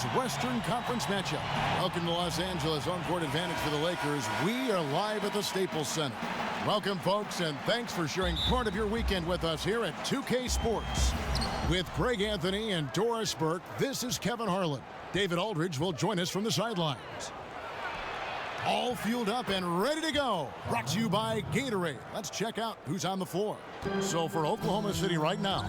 today's Western Conference matchup. Welcome to Los Angeles, home court advantage for the Lakers. We are live at the Staples Center. Welcome, folks, and thanks for sharing part of your weekend with us here at 2K Sports. With Greg Anthony and Doris Burke, this is Kevin Harlan. David Aldridge will join us from the sidelines. All fueled up and ready to go. Brought to you by Gatorade. Let's check out who's on the floor. So for Oklahoma City right now,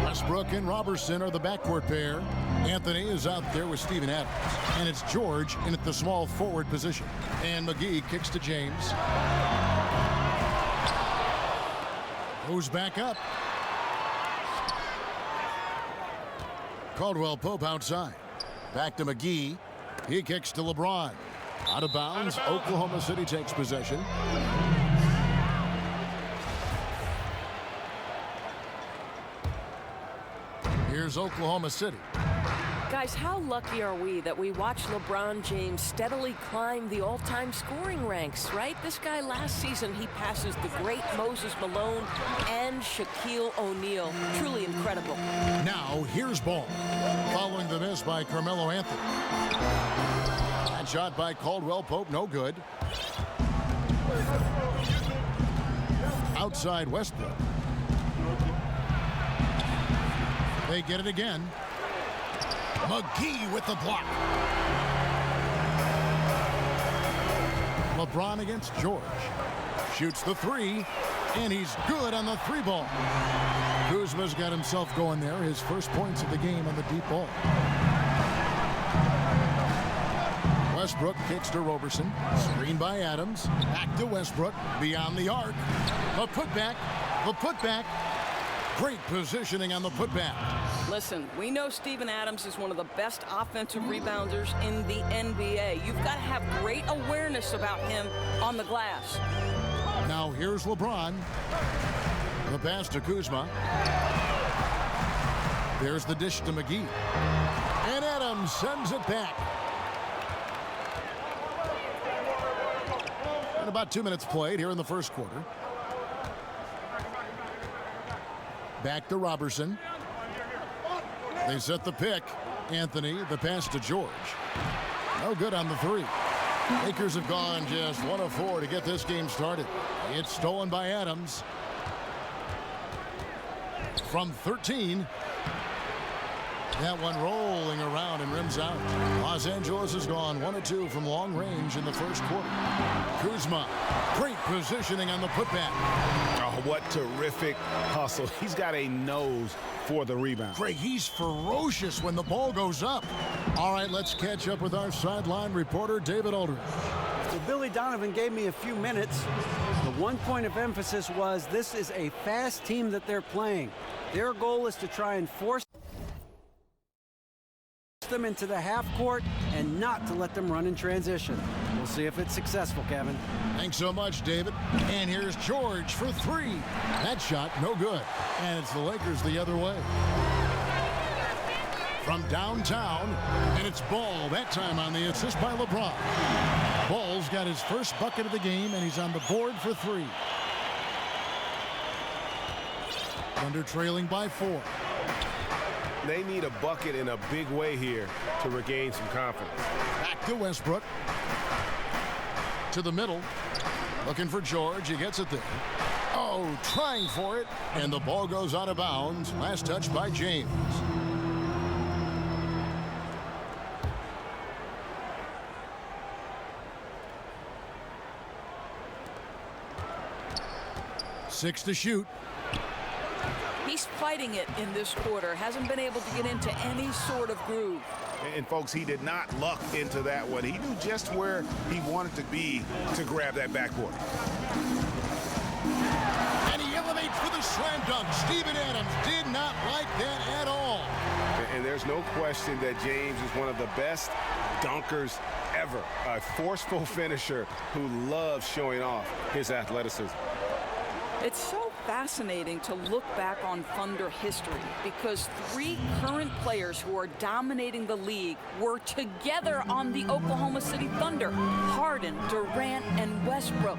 Westbrook and Robertson are the backcourt pair. Anthony is out there with Steven Adams. And it's George in at the small forward position. And McGee kicks to James. Goes back up. Caldwell Pope outside. Back to McGee. He kicks to LeBron. Out of bounds. Oklahoma City takes possession. Here's Oklahoma City. Guys, how lucky are we that we watched LeBron James steadily climb the all-time scoring ranks, right? This guy last season, he passes the great Moses Malone and Shaquille O'Neal. Truly incredible. Now, here's ball. Following the miss by Carmelo Anthony. That shot by Caldwell Pope, no good. Outside Westbrook. They get it again. McGee with the block. LeBron against George. Shoots the three, and he's good on the three ball. Kuzma's got himself going there. His first points of the game on the deep ball. Westbrook kicks to Robertson. Screen by Adams. Back to Westbrook. Beyond the arc. The putback. The putback. Great positioning on the putback. Listen, we know Steven Adams is one of the best offensive rebounders in the NBA. You've got to have great awareness about him on the glass. Now here's LeBron. The pass to Kuzma. There's the dish to McGee. And Adams sends it back. And about 2 minutes played here in the first quarter. Back to Robertson. They set the pick. Anthony, the pass to George. No good on the three. Lakers have gone just 1 of 4 to get this game started. It's stolen by Adams. From 13. That one rolling around and rims out. Los Angeles has gone 1 of 2 from long range in the first quarter. Kuzma, great positioning on the putback. Oh, what terrific hustle. He's got a nose for the rebound. Greg, he's ferocious when the ball goes up. All right, let's catch up with our sideline reporter, David Aldridge. So Billy Donovan gave me a few minutes. The one point of emphasis was this is a fast team that they're playing. Their goal is to try and force them into the half court and not to let them run in transition. We'll see if it's successful, Kevin. Thanks so much, David. And here's George for 3. That shot, no good. And it's the Lakers the other way. From downtown, and it's Ball, that time on the assist by LeBron. Ball's got his first bucket of the game, and he's on the board for 3. Thunder trailing by 4. They need a bucket in a big way here to regain some confidence. Back to Westbrook. To the middle. Looking for George. He gets it there. Oh, trying for it. And the ball goes out of bounds. Last touch by James. Six to shoot. He's fighting it in this quarter. Hasn't been able to get into any sort of groove. And folks, he did not luck into that one. He knew just where he wanted to be to grab that backboard. And he elevates for the slam dunk. Steven Adams did not like that at all. And there's no question that James is one of the best dunkers ever. A forceful finisher who loves showing off his athleticism. It's so fascinating to look back on Thunder history because 3 current players who are dominating the league were together on the Oklahoma City Thunder: Harden, Durant, and Westbrook.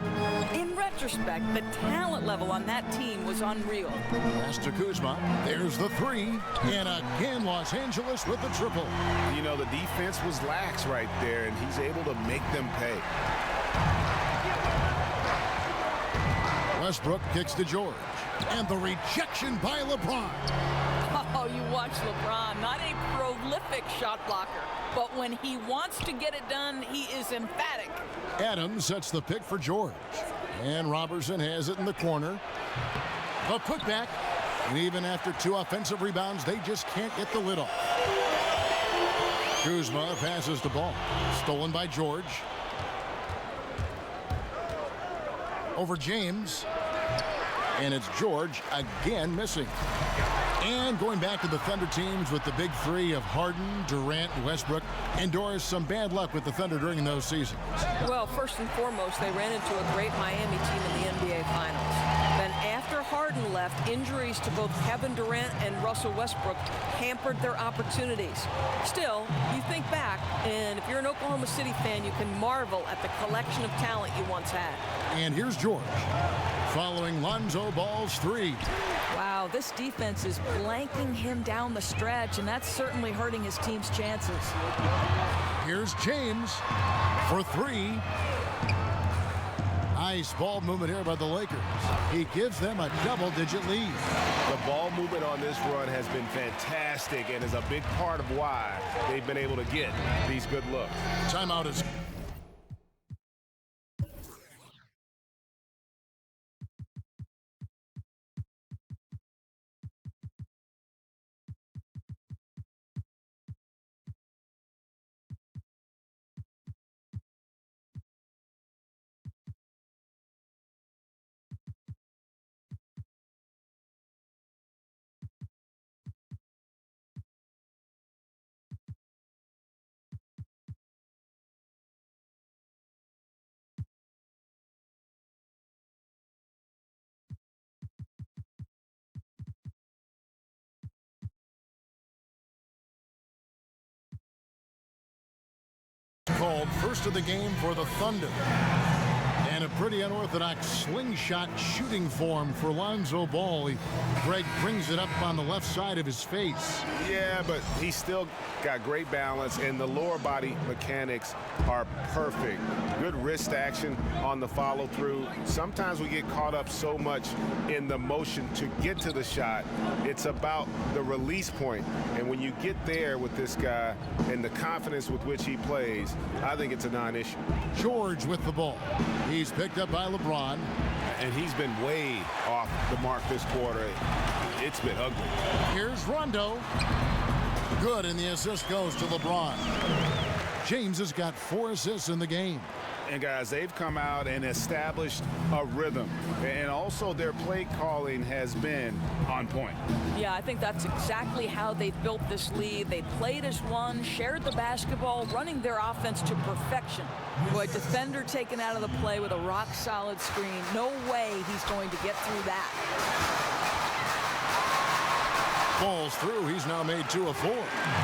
In retrospect, the talent level on that team was unreal. Pass to Kuzma. There's the 3. And again, Los Angeles with the triple. You know, the defense was lax right there, and he's able to make them pay. Westbrook kicks to George. And the rejection by LeBron. Oh, you watch LeBron, not a prolific shot blocker, but when he wants to get it done, he is emphatic. Adams sets the pick for George. And Robertson has it in the corner. The putback. And even after 2 offensive rebounds, they just can't get the lid off. Kuzma passes the ball. Stolen by George. Over James. And it's George again missing. And going back to the Thunder teams with the big 3 of Harden, Durant, and Westbrook, endures some bad luck with the Thunder during those seasons. Well, first and foremost, they ran into a great Miami team in the NBA Finals. Then after Harden left, injuries to both Kevin Durant and Russell Westbrook hampered their opportunities. Still, you think back, and if you're an Oklahoma City fan, you can marvel at the collection of talent you once had. And here's George, following Lonzo Ball's 3. Wow, this defense is blanking him down the stretch, and that's certainly hurting his team's chances. Here's James for 3. Nice ball movement here by the Lakers. He gives them a double-digit lead. The ball movement on this run has been fantastic and is a big part of why they've been able to get these good looks. Timeout is... called first of the game for the Thunder. And a pretty unorthodox slingshot shooting form for Lonzo Ball. Greg brings it up on the left side of his face. Yeah, but he's still got great balance, and the lower body mechanics are perfect. Good wrist action on the follow-through. Sometimes we get caught up so much in the motion to get to the shot. It's about the release point. And when you get there with this guy and the confidence with which he plays, I think it's a non-issue. George with the ball. He's picked up by LeBron. And he's been way off the mark this quarter. It's been ugly. Here's Rondo. Good, and the assist goes to LeBron. James has got 4 assists in the game. And guys, they've come out and established a rhythm. And also their play calling has been on point. Yeah, I think that's exactly how they've built this lead. They played as one, shared the basketball, running their offense to perfection. Boy, defender taken out of the play with a rock-solid screen. No way he's going to get through that. Falls through. He's now made 2 of 4.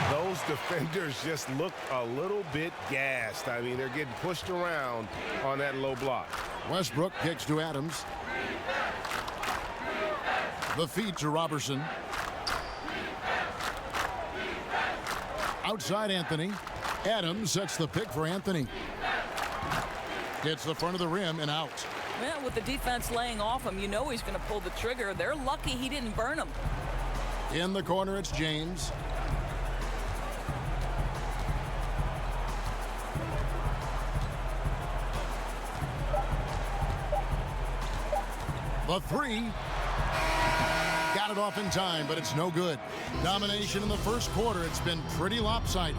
Those defenders just look a little bit gassed. I mean, they're getting pushed around on that low block. Westbrook kicks to Adams. The feed to Robertson. Outside Anthony. Adams sets the pick for Anthony. Hits the front of the rim and out. Well, with the defense laying off him, you know he's going to pull the trigger. They're lucky he didn't burn him. In the corner, it's James. The 3. Got it off in time, but it's no good. Domination in the first quarter. It's been pretty lopsided.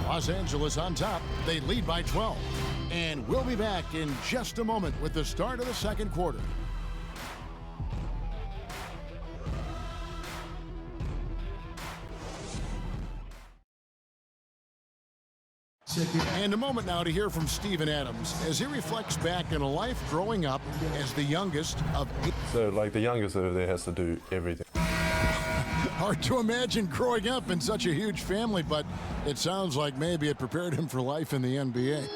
Los Angeles on top. They lead by 12. And we'll be back in just a moment with the start of the second quarter. And a moment now to hear from Steven Adams as he reflects back on a life growing up as the youngest of 8. So, like, the youngest over there has to do everything. Hard to imagine growing up in such a huge family, but it sounds like maybe it prepared him for life in the NBA.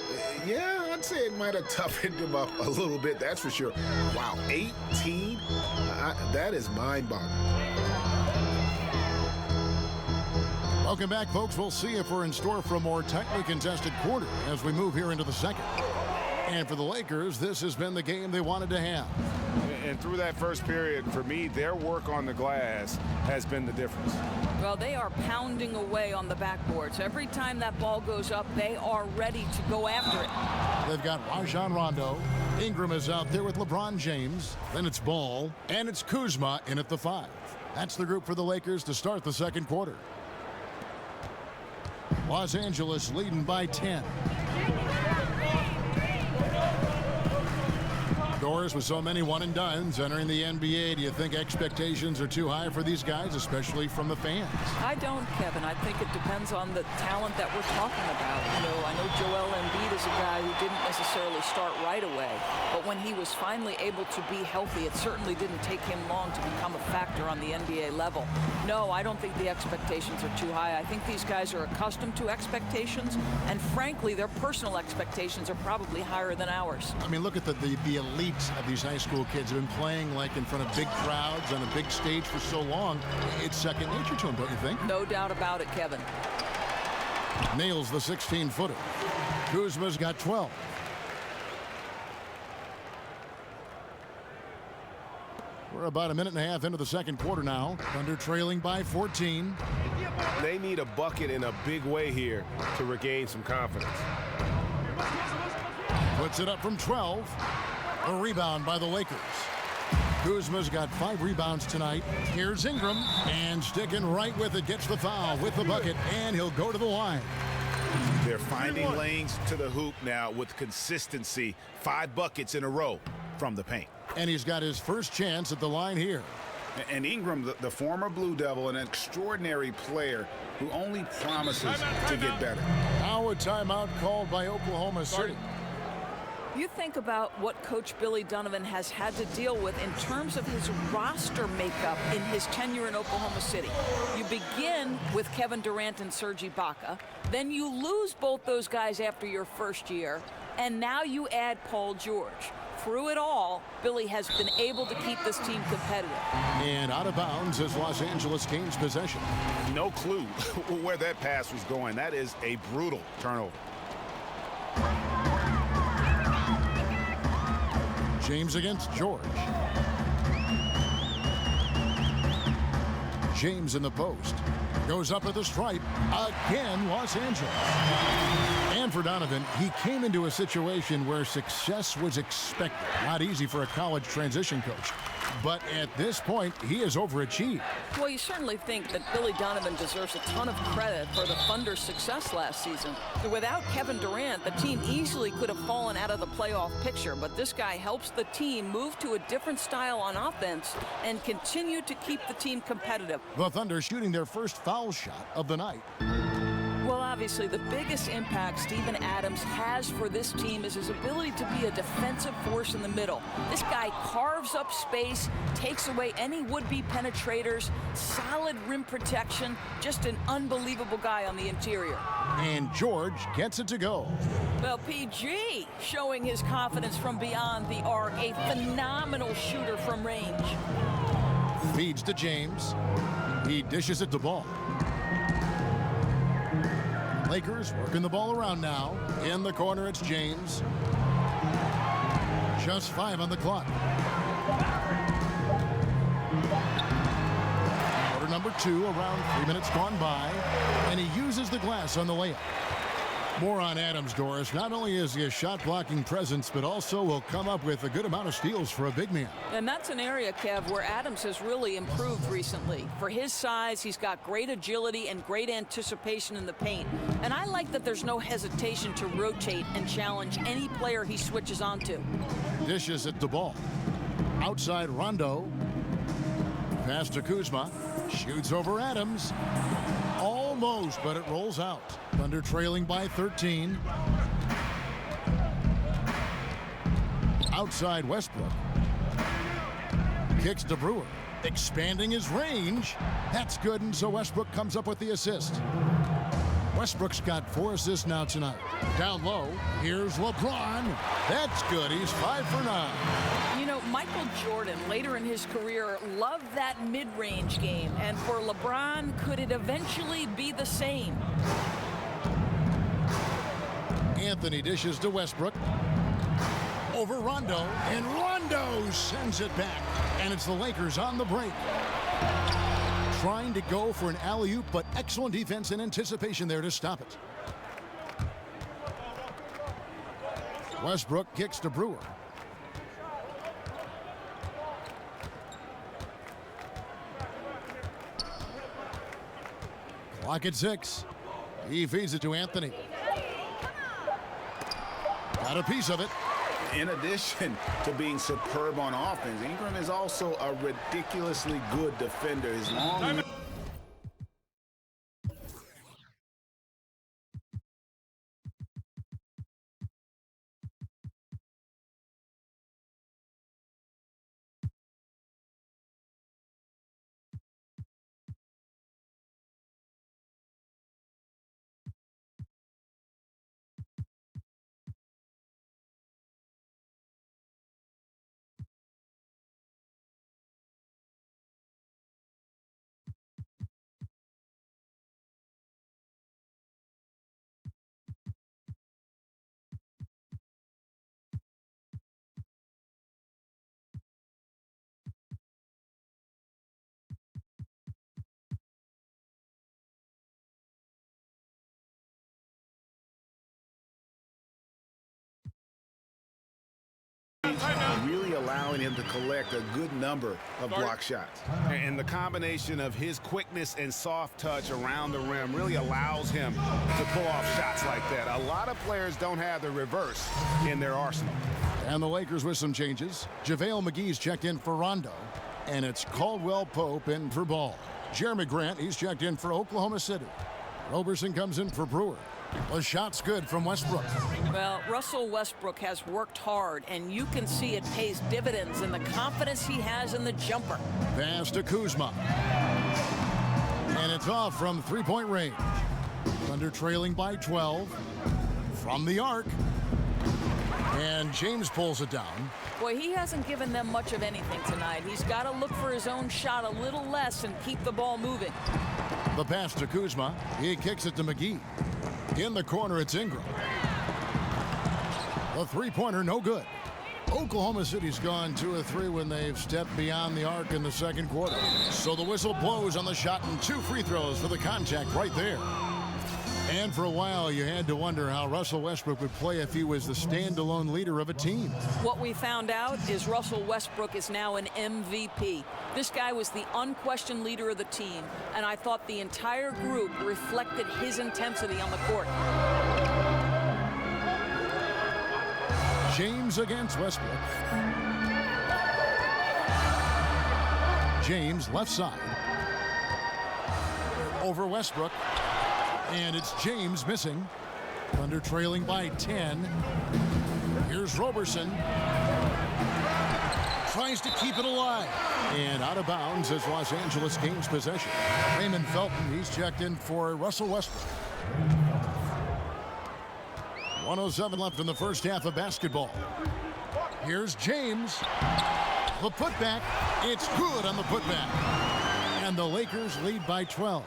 Yeah, I'd say it might have toughened him up a little bit, that's for sure. Wow, 18? That is mind-boggling. Welcome back, folks. We'll see if we're in store for a more tightly contested quarter as we move here into the second. And for the Lakers, this has been the game they wanted to have. And through that first period, for me, their work on the glass has been the difference. Well, they are pounding away on the backboards. Every time that ball goes up, they are ready to go after it. They've got Rajon Rondo. Ingram is out there with LeBron James. Then it's Ball. And it's Kuzma in at the 5. That's the group for the Lakers to start the second quarter. Los Angeles leading by 10. Doris, with so many one-and-dones entering the NBA, do you think expectations are too high for these guys, especially from the fans? I don't, Kevin. I think it depends on the talent that we're talking about. You know, I know Joel Embiid is a guy who didn't necessarily start right away, but when he was finally able to be healthy, it certainly didn't take him long to become a factor on the NBA level. No, I don't think the expectations are too high. I think these guys are accustomed to expectations, and frankly, their personal expectations are probably higher than ours. I mean, look at the elite of these high school kids have been playing like in front of big crowds on a big stage for so long. It's second nature to them, don't you think? No doubt about it, Kevin. Nails the 16-footer. Kuzma's got 12. We're about a minute and a half into the second quarter now. Thunder trailing by 14. They need a bucket in a big way here to regain some confidence. Puts it up from 12. A rebound by the Lakers. Kuzma's got 5 rebounds tonight. Here's Ingram, and sticking right with it, gets the foul with the bucket, and he'll go to the line. They're finding lanes to the hoop now with consistency. 5 buckets in a row from the paint. And he's got his first chance at the line here. And Ingram, the former Blue Devil, an extraordinary player who only promises to get better. Now a timeout called by Oklahoma City. You think about what Coach Billy Donovan has had to deal with in terms of his roster makeup in his tenure in Oklahoma City. You begin with Kevin Durant and Serge Ibaka, then you lose both those guys after your first year, and now you add Paul George. Through it all, Billy has been able to keep this team competitive. And out of bounds as Los Angeles gains possession. No clue where that pass was going. That is a brutal turnover. James against George. James in the post. Goes up at the stripe. Again, Los Angeles. And for Donovan, he came into a situation where success was expected. Not easy for a college transition coach. But at this point, he has overachieved. Well, you certainly think that Billy Donovan deserves a ton of credit for the Thunder's success last season. Without Kevin Durant, the team easily could have fallen out of the playoff picture, but this guy helps the team move to a different style on offense and continue to keep the team competitive. The Thunder shooting their first foul shot of the night. Well, obviously, the biggest impact Steven Adams has for this team is his ability to be a defensive force in the middle. This guy carves up space, takes away any would-be penetrators, solid rim protection, just an unbelievable guy on the interior. And George gets it to go. Well, PG showing his confidence from beyond the arc, a phenomenal shooter from range. Feeds to James. He dishes it to Ball. Lakers working the ball around now. In the corner, it's James. Just 5 on the clock. Quarter number 2, around 3 minutes gone by. And he uses the glass on the layup. More on Adams, Doris. Not only is he a shot-blocking presence, but also will come up with a good amount of steals for a big man. And that's an area, Kev, where Adams has really improved recently. For his size, he's got great agility and great anticipation in the paint. And I like that there's no hesitation to rotate and challenge any player he switches onto. Dishes it to Ball. Outside Rondo. Pass to Kuzma. Shoots over Adams. Almost, but it rolls out. Thunder trailing by 13. Outside Westbrook. Kicks to Brewer. Expanding his range. That's good, and so Westbrook comes up with the assist. Westbrook's got 4 assists now tonight. Down low, here's LeBron. That's good. He's 5 for 9. You know, Michael Jordan, later in his career, loved that mid-range game. And for LeBron, could it eventually be the same? Anthony dishes to Westbrook. Over Rondo, and Rondo sends it back. And it's the Lakers on the break. Trying to go for an alley-oop, but excellent defense and anticipation there to stop it. Westbrook kicks to Brewer. Clock at 6. He feeds it to Anthony. Got a piece of it. In addition to being superb on offense, Ingram is also a ridiculously good defender. His long... really allowing him to collect a good number of block shots. And the combination of his quickness and soft touch around the rim really allows him to pull off shots like that. A lot of players don't have the reverse in their arsenal. And the Lakers with some changes. JaVale McGee's checked in for Rondo. And it's Caldwell Pope in for Ball. Jeremy Grant, he's checked in for Oklahoma City. Roberson comes in for Brewer. The shot's good from Westbrook. Well, Russell Westbrook has worked hard, and you can see it pays dividends in the confidence he has in the jumper. Pass to Kuzma. And it's off from three-point range. Thunder trailing by 12. From the arc. And James pulls it down. Boy, he hasn't given them much of anything tonight. He's got to look for his own shot a little less and keep the ball moving. The pass to Kuzma. He kicks it to McGee. In the corner, it's Ingram. The three-pointer, no good. Oklahoma City's gone 2 of 3 when they've stepped beyond the arc in the second quarter. So the whistle blows on the shot and 2 free throws for the contact right there. And for a while, you had to wonder how Russell Westbrook would play if he was the standalone leader of a team. What we found out is Russell Westbrook is now an MVP. This guy was the unquestioned leader of the team, and I thought the entire group reflected his intensity on the court. James against Westbrook. James left side. Over Westbrook. And it's James missing. Thunder trailing by 10. Here's Roberson. Tries to keep it alive. And out of bounds as Los Angeles gains possession. Raymond Felton, he's checked in for Russell Westbrook. 1:07 left in the first half of basketball. Here's James. The putback. It's good on the putback. And the Lakers lead by 12.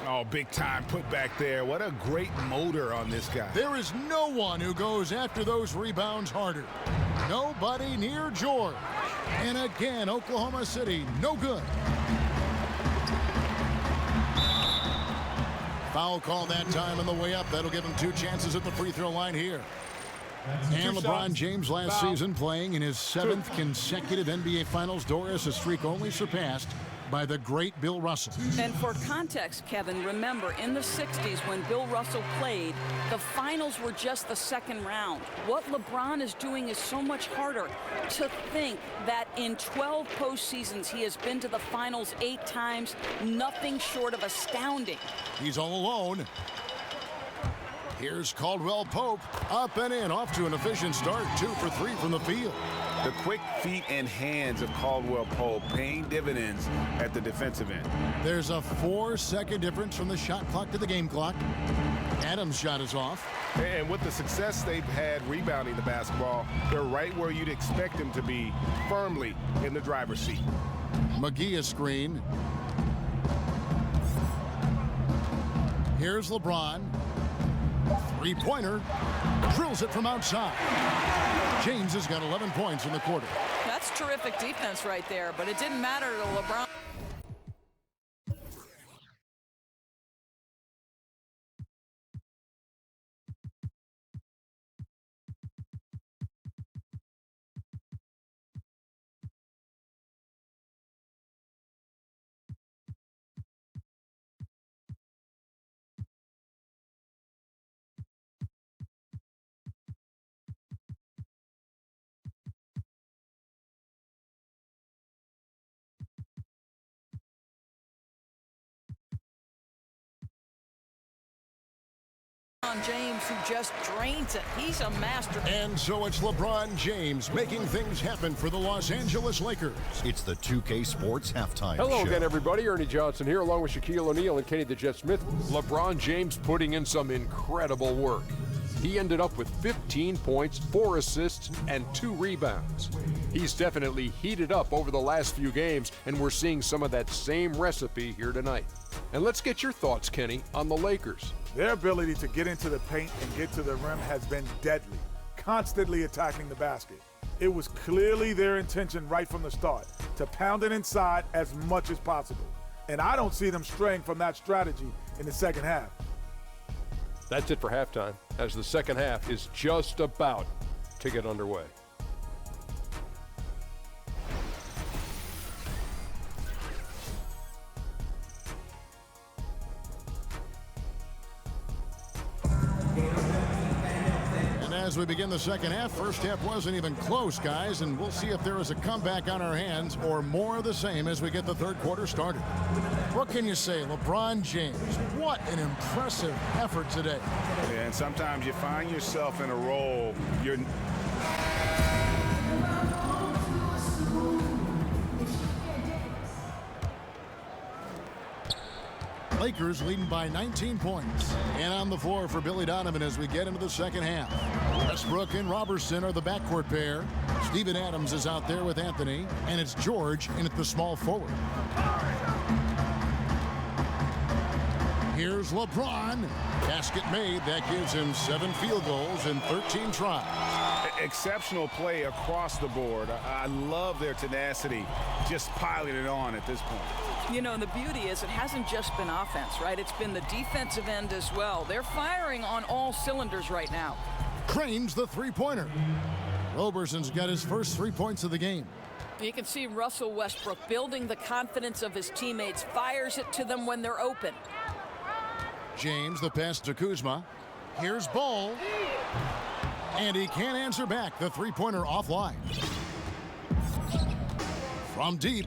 Oh, big time put back there. What a great motor on this guy. There is no one who goes after those rebounds harder. Nobody near George. And again, Oklahoma City, no good. Foul call that time on the way up. That'll give him 2 chances at the free throw line here. And LeBron James last season playing in his 7th consecutive NBA Finals door as his streak only surpassed by the great Bill Russell. And for context, Kevin, remember, in the 60s when Bill Russell played, the finals were just the second round. What LeBron is doing is so much harder. To think that in 12 postseasons he has been to the finals 8 times, nothing short of astounding. He's all alone. Here's Caldwell Pope, up and in, off to an efficient start, 2 for 3 from the field. The quick feet and hands of Caldwell Pope paying dividends at the defensive end. There's a 4-second difference from the shot clock to the game clock. Adams' shot is off. And with the success they've had rebounding the basketball, they're right where you'd expect them to be, firmly in the driver's seat. McGee a screen. Here's LeBron. Three-pointer. Drills it from outside. James has got 11 points in the quarter. That's terrific defense right there, but it didn't matter to LeBron. James, who just drains it. He's a master. And so it's LeBron James making things happen for the Los Angeles Lakers. It's the 2K Sports Halftime Show. Hello again, everybody. Ernie Johnson here, along with Shaquille O'Neal and Kenny the Jet Smith. LeBron James putting in some incredible work. He ended up with 15 points, 4 assists, and 2 rebounds. He's definitely heated up over the last few games, and we're seeing some of that same recipe here tonight. And let's get your thoughts, Kenny, on the Lakers. Their ability to get into the paint and get to the rim has been deadly, constantly attacking the basket. It was clearly their intention right from the start to pound it inside as much as possible. And I don't see them straying from that strategy in the second half. That's it for halftime, as the second half is just about to get underway. As we begin the second half, first half wasn't even close, guys, and we'll see if there is a comeback on our hands or more of the same as we get the third quarter started. What can you say? LeBron James, what an impressive effort today. And sometimes you find yourself in a role you're Lakers leading by 19 points. And on the floor for Billy Donovan as we get into the second half. Westbrook and Robertson are the backcourt pair. Steven Adams is out there with Anthony. And it's George in at the small forward. Here's LeBron. Basket made. That gives him 7 field goals in 13 tries. exceptional play across the board. I love their tenacity, just piling it on at this point. You know, the beauty is it hasn't just been offense, right? It's been the defensive end as well. They're firing on all cylinders right now. Crane's the three-pointer. Roberson's got his first 3 points of the game. You can see Russell Westbrook building the confidence of his teammates, fires it to them when they're open. James, the pass to Kuzma. Here's Ball. And he can't answer back. The three-pointer offline. From deep.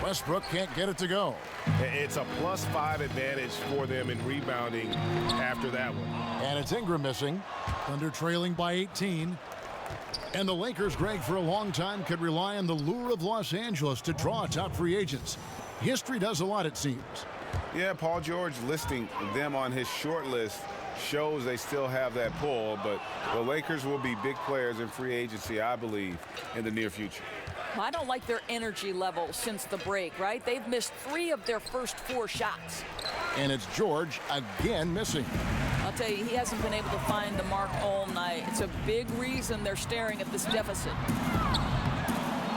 Westbrook can't get it to go. It's a +5 advantage for them in rebounding after that one. And it's Ingram missing. Thunder trailing by 18. And the Lakers, Greg, for a long time could rely on the lure of Los Angeles to draw top free agents. History does a lot, it seems. Yeah, Paul George listing them on his short list shows they still have that pull, but the Lakers will be big players in free agency, I believe, in the near future. I don't like their energy level since the break, right? They've missed 3 of their first 4 shots. And it's George again missing. I'll tell you, he hasn't been able to find the mark all night. It's a big reason they're staring at this deficit.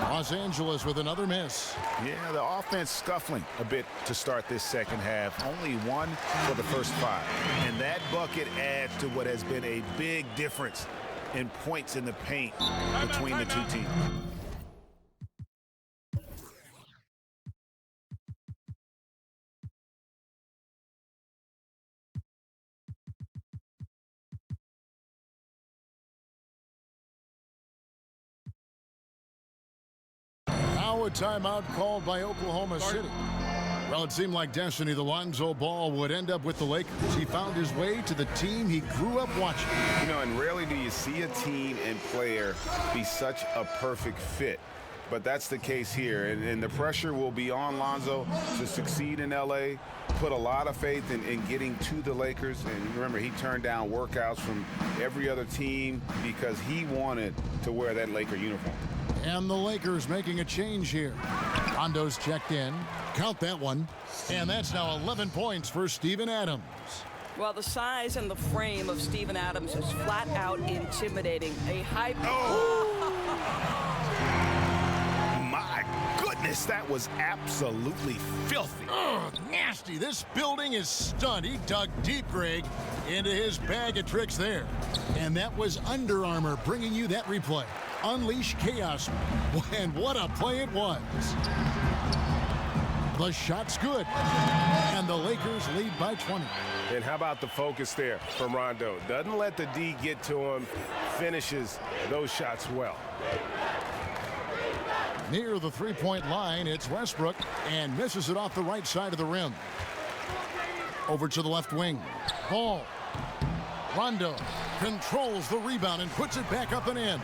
Los Angeles with another miss. Yeah, the offense scuffling a bit to start this second half. Only 1 for the first 5. And that bucket adds to what has been a big difference in points in the paint between the two teams. a timeout called by Oklahoma City. Well, it seemed like destiny. The Lonzo Ball would end up with the Lakers. He found his way to the team he grew up watching. You know, and rarely do you see a team and player be such a perfect fit. But that's the case here, and the pressure will be on Lonzo to succeed in L.A., put a lot of faith in getting to the Lakers. And remember, he turned down workouts from every other team because he wanted to wear that Laker uniform. And the Lakers making a change here. Rondo's checked in. Count that one. And that's now 11 points for Steven Adams. Well, the size and the frame of Steven Adams is flat out intimidating. A high... My goodness, that was absolutely filthy. Ugh, nasty. This building is stunned. He dug deep, Greg, into his bag of tricks there. And that was Under Armour bringing you that replay. Unleash chaos. And what a play it was. The shot's good. And the Lakers lead by 20. And how about the focus there from Rondo? Doesn't let the D get to him, finishes those shots well. Near the three-point line, it's Westbrook, and misses it off the right side of the rim. Over to the left wing. Ball. Rondo controls the rebound and puts it back up and in.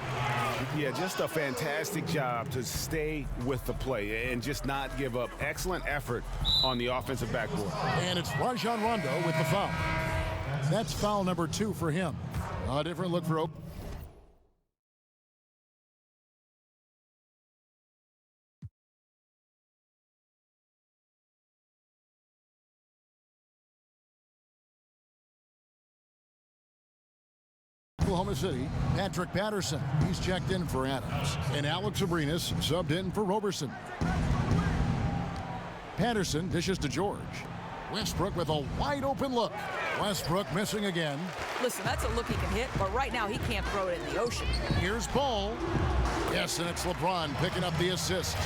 Yeah, just a fantastic job to stay with the play and just not give up. Excellent effort on the offensive backboard. And it's Rajon Rondo with the foul. That's foul number 2 for him. A different look for Oklahoma City. Patrick Patterson, he's checked in for Adams. And Alex Abrinas subbed in for Roberson. Patterson dishes to George. Westbrook with a wide open look. Westbrook missing again. Listen, that's a look he can hit, but right now he can't throw it in the ocean. Here's Paul. Yes, and it's LeBron picking up the assist.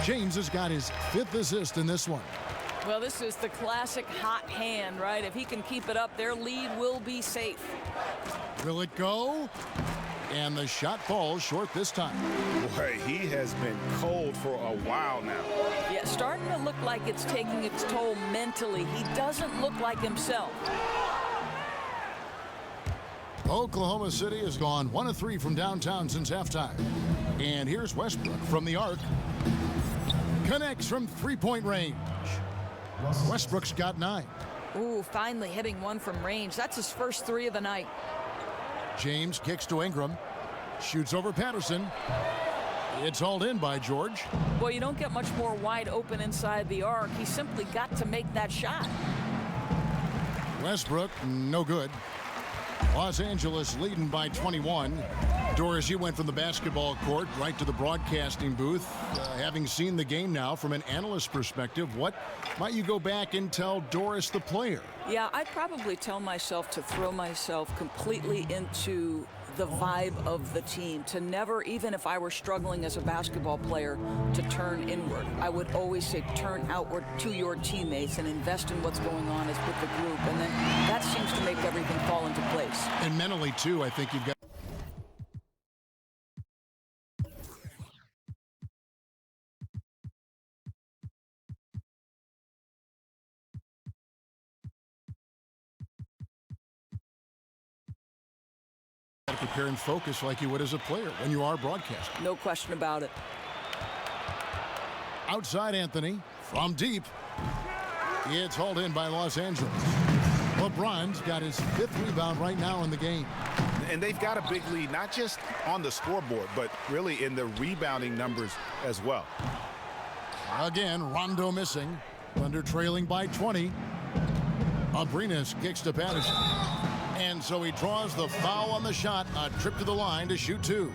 James has got his 5th assist in this one. Well, this is the classic hot hand, right? If he can keep it up, their lead will be safe. Will it go? And the shot falls short this time. Boy, he has been cold for a while now. Yeah, starting to look like it's taking its toll mentally. He doesn't look like himself. Oklahoma City has gone 1 of 3 from downtown since halftime. And here's Westbrook from the arc. Connects from three-point range. Westbrook's got 9. Ooh, finally hitting one from range. That's his first 3 of the night. James kicks to Ingram. Shoots over Patterson. It's hauled in by George. Well, you don't get much more wide open inside the arc. He simply got to make that shot. Westbrook, no good. Los Angeles leading by 21. Doris, you went from the basketball court right to the broadcasting booth. Having seen the game now from an analyst perspective, what might you go back and tell Doris the player? Yeah, I'd probably tell myself to throw myself completely into the vibe of the team, to never, even if I were struggling as a basketball player, to turn inward. I would always say turn outward to your teammates and invest in what's going on with the group, and then that seems to make everything fall into place. And mentally, too, I think you've got to prepare and focus like you would as a player when you are broadcasting. No question about it. Outside Anthony from deep. It's hauled in by Los Angeles. LeBron's got his 5th rebound right now in the game. And they've got a big lead, not just on the scoreboard, but really in the rebounding numbers as well. Again, Rondo missing. Thunder trailing by 20. Abrinas kicks to Patterson. And so he draws the foul on the shot. A trip to the line to shoot 2.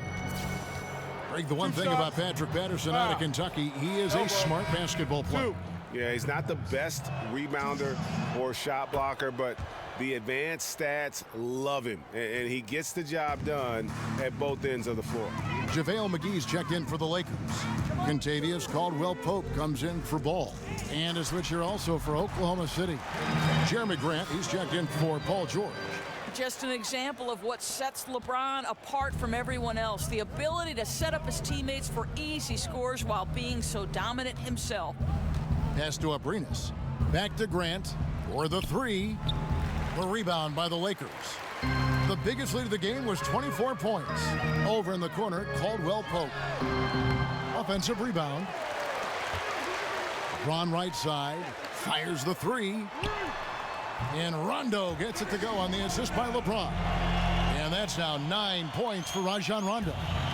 Greg, the one thing about Patrick Patterson out of Kentucky, he is a smart basketball player. Yeah, he's not the best rebounder or shot blocker, but the advanced stats love him. And he gets the job done at both ends of the floor. JaVale McGee's checked in for the Lakers. Contavious Caldwell-Pope comes in for Ball. And a switcher also for Oklahoma City. Jeremy Grant, he's checked in for Paul George. Just an example of what sets LeBron apart from everyone else. The ability to set up his teammates for easy scores while being so dominant himself. Pass to Abrinas. Back to Grant for the three. The rebound by the Lakers. The biggest lead of the game was 24 points. Over in the corner, Caldwell Pope. Offensive rebound. LeBron right side. Fires the three. And Rondo gets it to go on the assist by LeBron. And that's now 9 points for Rajon Rondo.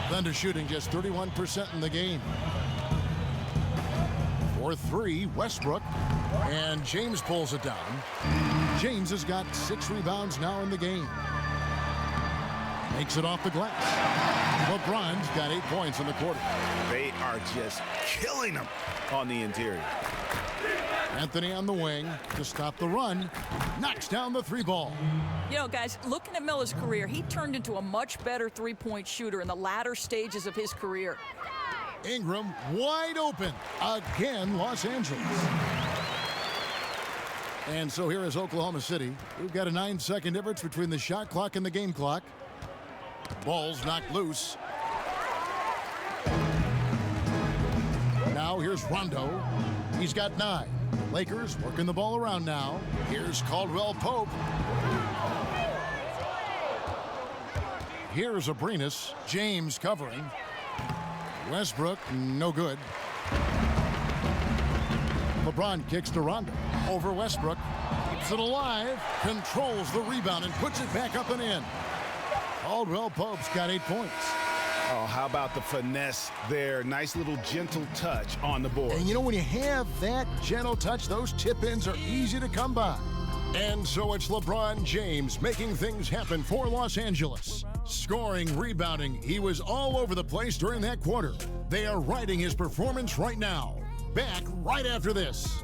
Thunder shooting just 31% in the game. For three, Westbrook. And James pulls it down. James has got 6 rebounds now in the game. Makes it off the glass. LeBron's got 8 points in the quarter. They are just killing them on the interior. Anthony on the wing to stop the run. Knocks down the three ball. You know, guys, looking at Miller's career, he turned into a much better three-point shooter in the latter stages of his career. Ingram wide open. Again, Los Angeles. And so here is Oklahoma City. We've got a 9-second difference between the shot clock and the game clock. Ball's knocked loose. Now here's Rondo. He's got 9. Lakers working the ball around now. Here's Caldwell Pope. Here's Abrinas. James covering. Westbrook, no good. LeBron kicks to Rondo. Over Westbrook. Keeps it alive. Controls the rebound and puts it back up and in. Caldwell Pope's got 8 points. Oh, how about the finesse there? Nice little gentle touch on the board. And you know, when you have that gentle touch, those tip-ins are easy to come by. And so it's LeBron James making things happen for Los Angeles. Scoring, rebounding, he was all over the place during that quarter. They are riding his performance right now. Back right after this.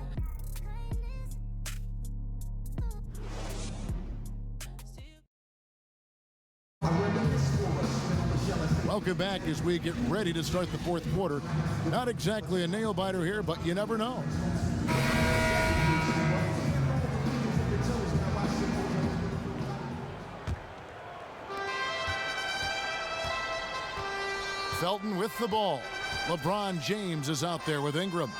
Welcome back as we get ready to start the fourth quarter. Not exactly a nail-biter here, but you never know. Felton with the ball. LeBron James is out there with Ingram.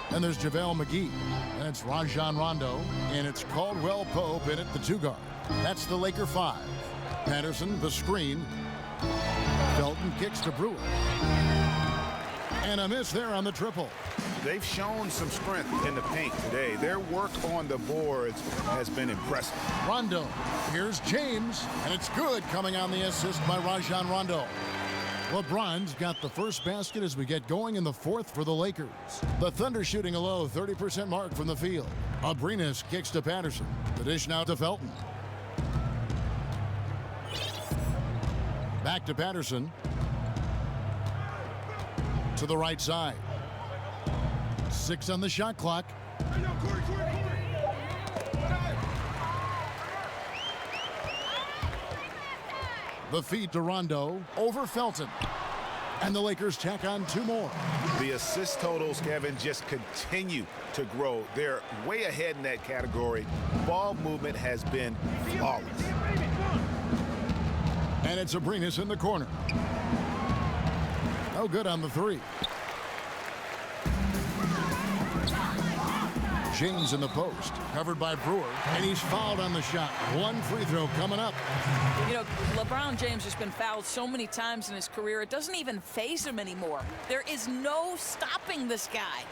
And there's JaVale McGee. And it's Rajon Rondo. And it's Caldwell Pope in at the 2 guard. That's the Laker 5. Patterson, the screen. Felton kicks to Brewer. And a miss there on the triple. They've shown some strength in the paint today. Their work on the boards has been impressive. Rondo. Here's James. And it's good coming on the assist by Rajon Rondo. LeBron's got the first basket as we get going in the fourth for the Lakers. The Thunder shooting a low 30% mark from the field. Abrinas kicks to Patterson. The dish now to Felton. Back to Patterson. To the right side. 6 on the shot clock. The feed to Rondo over Felton. And the Lakers tack on 2 more. The assist totals, Kevin, just continue to grow. They're way ahead in that category. Ball movement has been flawless. And it's Abrinas in the corner. No good on the 3. James in the post, covered by Brewer, and he's fouled on the shot. 1 free throw coming up. You know, LeBron James has been fouled so many times in his career, it doesn't even faze him anymore. There is no stopping this guy.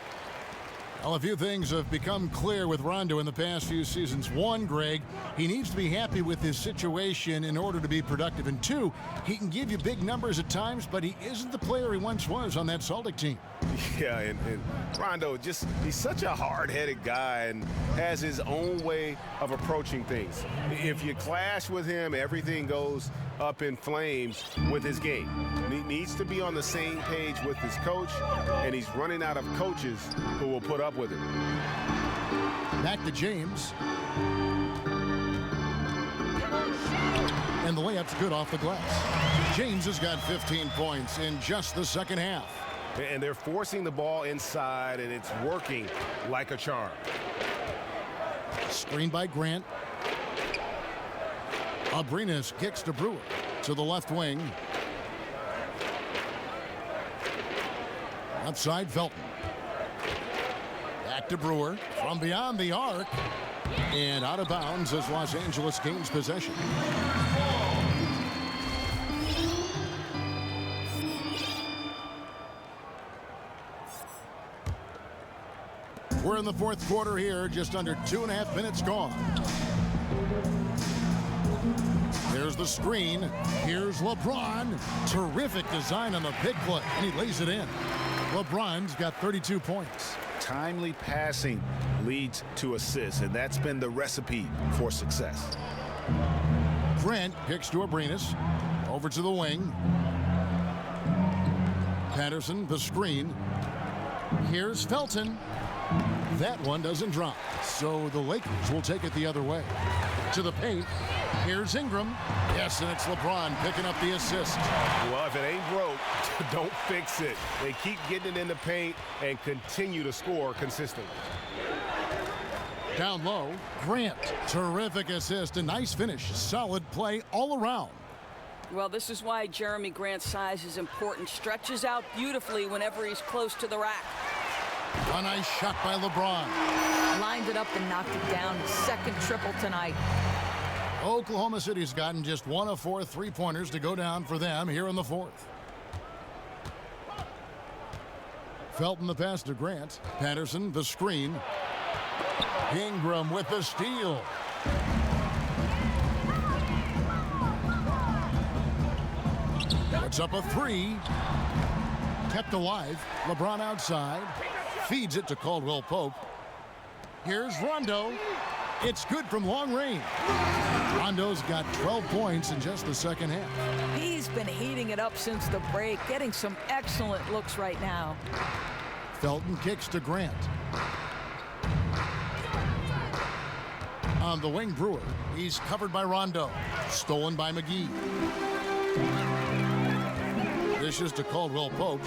Well, a few things have become clear with Rondo in the past few seasons. 1, Greg, he needs to be happy with his situation in order to be productive. And 2, he can give you big numbers at times, but he isn't the player he once was on that Celtic team. Yeah, and Rondo, he's such a hard-headed guy and has his own way of approaching things. If you clash with him, everything goes up in flames with his game. He needs to be on the same page with his coach, and he's running out of coaches who will put up with him. Back to James. And the layup's good off the glass. James has got 15 points in just the second half. And they're forcing the ball inside, and it's working like a charm. Screen by Grant. Abrinas kicks to Brewer to the left wing. Outside Felton. Back to Brewer from beyond the arc. And out of bounds as Los Angeles gains possession. We're in the fourth quarter here, just under 2.5 minutes gone. There's the screen. Here's LeBron. Terrific design on the big play, and he lays it in. LeBron's got 32 points. Timely passing leads to assists, and that's been the recipe for success. Grant kicks to Abrinas. Over to the wing. Patterson, the screen. Here's Felton. That one doesn't drop, so the Lakers will take it the other way. To the paint. Here's Ingram. Yes, and it's LeBron picking up the assist. Well, if it ain't broke, don't fix it. They keep getting it in the paint and continue to score consistently. Down low, Grant. Terrific assist, a nice finish. Solid play all around. Well, this is why Jeremy Grant's size is important. Stretches out beautifully whenever he's close to the rack. A nice shot by LeBron. Lined it up and knocked it down. Second triple tonight. Oklahoma City's gotten just 1 of 4 3-pointers to go down for them here in the fourth. Felton the pass to Grant. Patterson the screen. Ingram with the steal. Puts up a 3. Kept alive. LeBron outside. Feeds it to Caldwell Pope. Here's Rondo. It's good from long range. Rondo's got 12 points in just the second half. He's been heating it up since the break, getting some excellent looks right now. Felton kicks to Grant. On the wing, Brewer. He's covered by Rondo. Stolen by McGee. Dishes to Caldwell Pope.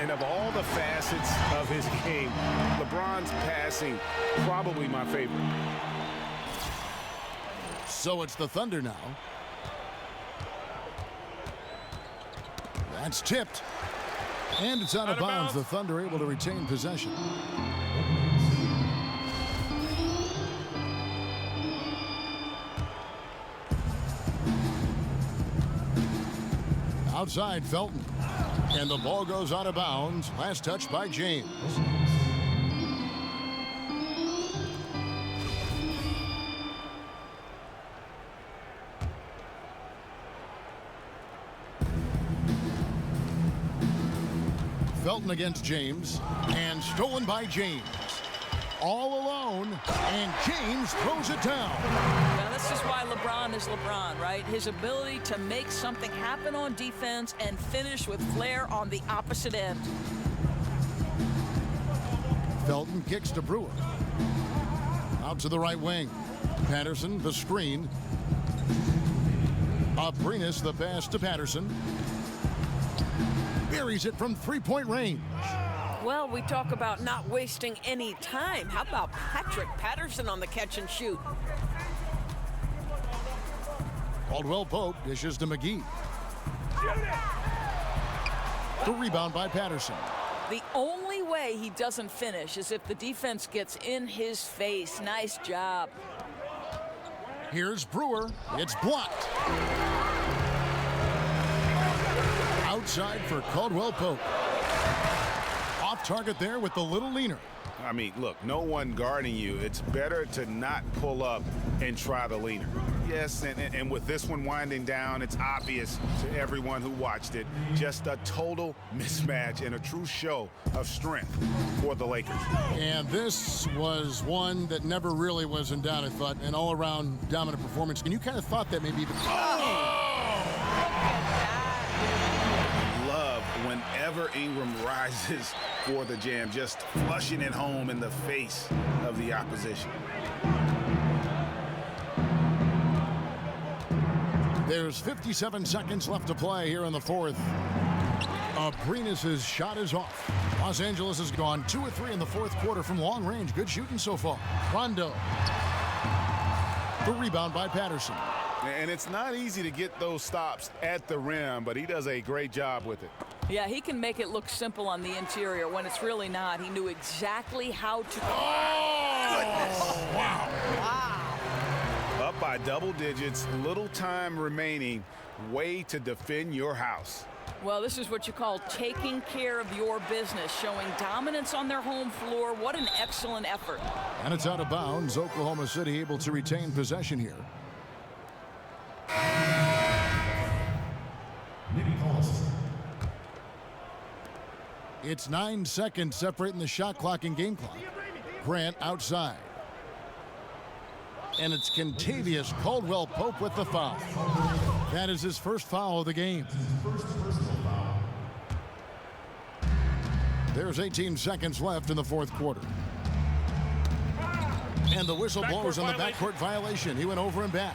And of all the facets of his game, LeBron's passing probably my favorite. So it's the Thunder now. That's tipped. And it's out of bounds. The Thunder able to retain possession. Outside Felton. And the ball goes out of bounds. Last touch by James. Felton against James, and stolen by James. All alone, and James throws it down. Now, this is why LeBron is LeBron, right? His ability to make something happen on defense and finish with flair on the opposite end. Felton kicks to Brewer. Out to the right wing. Patterson, the screen. Abrinas, the pass to Patterson. Buries it from three-point range. Well, we talk about not wasting any time. How about Patrick Patterson on the catch and shoot? Caldwell Pope dishes to McGee. The rebound by Patterson. The only way he doesn't finish is if the defense gets in his face. Nice job. Here's Brewer. It's blocked. Outside for Caldwell Pope. Off target there with the little leaner. I mean, look, no one guarding you. It's better to not pull up and try the leaner. Yes, and with this one winding down, it's obvious to everyone who watched it. Just a total mismatch and a true show of strength for the Lakers. And this was one that never really was in doubt, I thought, an all-around dominant performance. And you kind of thought that maybe the... Love whenever Ingram rises for the jam, just flushing it home in the face of the opposition. There's 57 seconds left to play here in the fourth. Abrinas' shot is off. Los Angeles has gone 2 of 3 in the fourth quarter from long range. Good shooting so far. Rondo. The rebound by Patterson. And it's not easy to get those stops at the rim, but he does a great job with it. Yeah, he can make it look simple on the interior when it's really not. He knew exactly how to. Oh, wow. Up by double digits, little time remaining. Way to defend your house. Well, this is what you call taking care of your business, showing dominance on their home floor. What an excellent effort. And it's out of bounds. Oklahoma City able to retain possession here. It's 9 seconds separating the shot clock and game clock. Grant outside. And it's Kentavious Caldwell-Pope with the foul. That is his first foul of the game. There's 18 seconds left in the fourth quarter. And the whistle blows on the backcourt violation. He went over and back.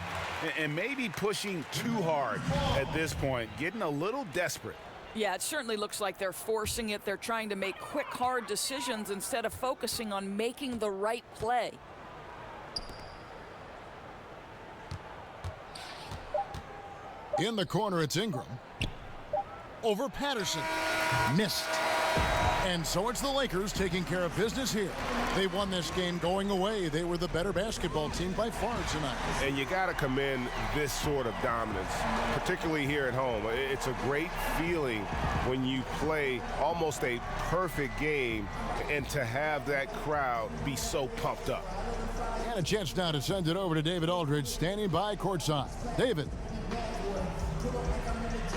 And maybe pushing too hard at this point, getting a little desperate. Yeah, it certainly looks like they're forcing it. They're trying to make quick, hard decisions instead of focusing on making the right play. In the corner, it's Ingram. Over Patterson. Missed. And so it's the Lakers taking care of business here. They won this game going away. They were the better basketball team by far tonight. And you got to commend this sort of dominance, particularly here at home. It's a great feeling when you play almost a perfect game and to have that crowd be so pumped up. And a chance now to send it over to David Aldridge, standing by courtside. David.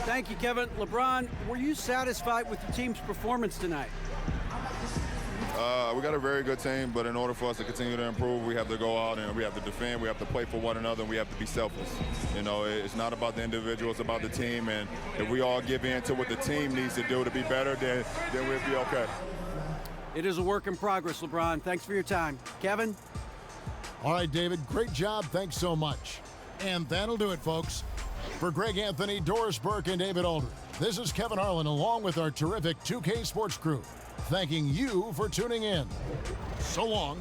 Thank you, Kevin. LeBron, were you satisfied with the team's performance tonight? We got a very good team, but in order for us to continue to improve, we have to go out and we have to defend, we have to play for one another, and we have to be selfless. You know, it's not about the individual, it's about the team, and if we all give in to what the team needs to do to be better, then we'll be okay. It is a work in progress, LeBron. Thanks for your time. Kevin? All right, David, great job. Thanks so much. And that'll do it, folks. For Greg Anthony, Doris Burke, and David Aldridge, this is Kevin Harlan along with our terrific 2K Sports crew, thanking you for tuning in. So long.